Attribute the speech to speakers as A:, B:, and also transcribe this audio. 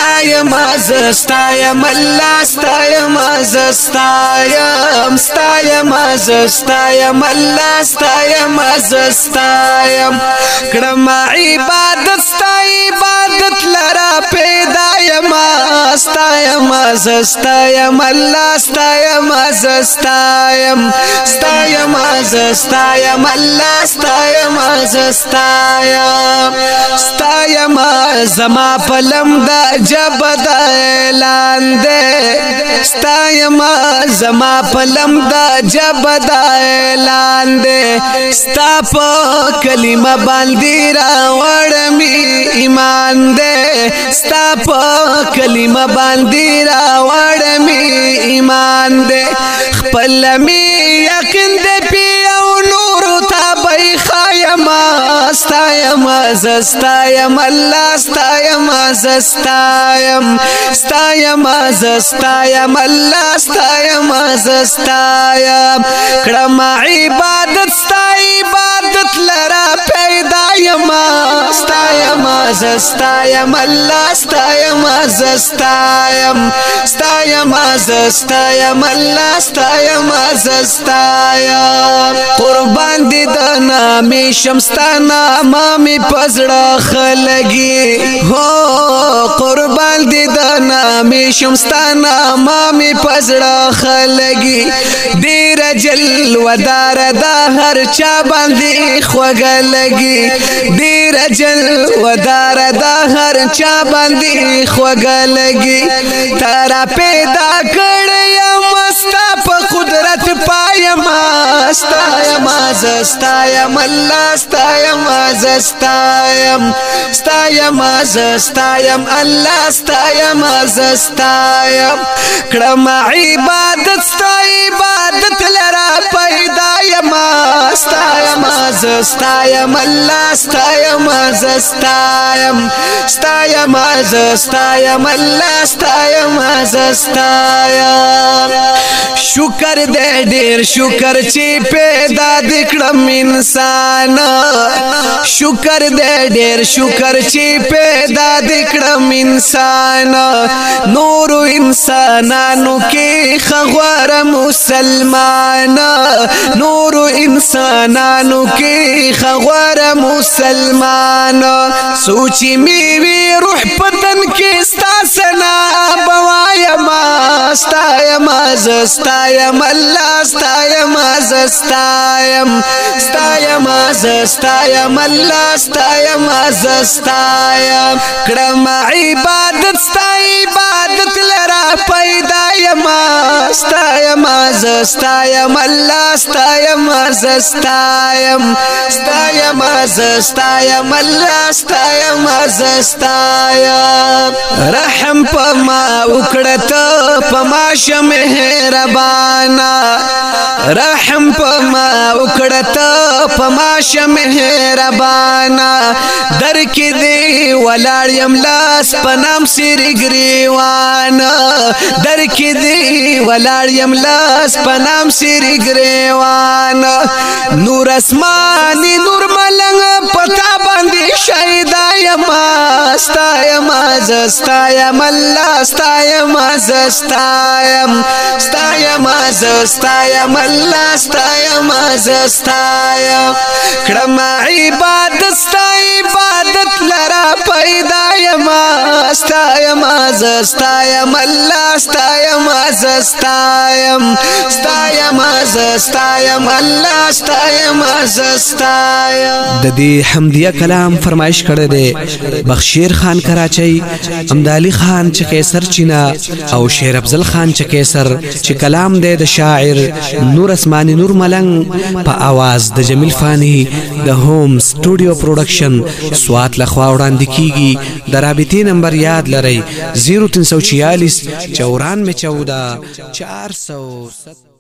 A: ستایم ستایم الله ستایم ستایم ستایم ستایم الله ستایم ستایم کړم عبادت ستا عبادت لرا پیدا یم ستایم ستایم الله ستایم ستایم ستایم ستایم الله ستایم ستایم ستایم زما پلم دا جبد اعلان دے ستایم زما پلم دا جبد اعلان دے ستا پا کلمہ باندی راوڑ می ایمان دے ستا پا کلمہ باندی راوڑ می ایمان دے خپل می یقین دے پی او نور تا بی خایم ستایم ستایم الله ستایم ستایم ستایم ستایم الله ستایم ستایم کړم عبادت ستا عبادت لرا پیدا یم ستایم ستایم الله ستایم ستایم ستایم ستایم الله ستایم ستایم قربان دي د نامې شمستانه مامي پزړه خلګي هو قربان دي د نامې شمستانه مامي پزړه خلګي ډیر جل ودار دا هر چا باندې خوګلګي ډیر جل ودار دا هر چا باندې خوګلګي ترا پیدا کړم مستا په قدرت پایم ستایم ستایم الله ستایم ستایم ستایم ستایم الله ستایم ستایم کړم عبادت ستا عبادت لرا پیدا یم ستایم ستایم الله ستایم ستایم ستایم ستایم الله ستایم ستایم شکر دې ډېر شکر چې پیدا دکړم انسان شکر دې ډېر شکر چې پیدا دکړم انسان نور انسانانو کې خغور مسلمان نور انسانانو کې خغور مسلمان سوچي می وی روح پتن کې ستا سنا بوایم ستایم ستایم الله ستایم ستایم ستایم ستایم الله ستایم ستایم کړم عبادت ستا عبادت لرا پیدا یم ستایم ستایم الله ستایم ستایم ستایم ستایم الله ستایم ستایم رحم پما وکړت پما شه مهربانا رحم پما وکړت پما شه مهربانا در کې دی ولاړ یم لاس پنام سری ګریوان در کې دی ولاړ یم لاس پنام سری ګریوان نور اسماني نور ملنګ پتا باندې شهیدا یم ستایم ستایم الله ستایم ستایم ستایم ستایم الله ستایم ستایم کړم عبادت ستا عبادت لرا پیدا یم ستایم ستایم الله ستایم ستایم ستایم ستایم الله ستایم ستایم
B: د دې حمدیه کلام فرمایش کړی دی بخشیر خان کراچۍ امدالي خان چې قیصر چینا او شیر افضل خان چې قیصر چې کلام دی د شاعر نور اسماني نور ملنګ په आवाज د جمیل فانی د هوم سټوډیو پروډکشن سوات لخوا وړاندې کیږي د رابطې نمبر یاد لرئ 0346 94 14 407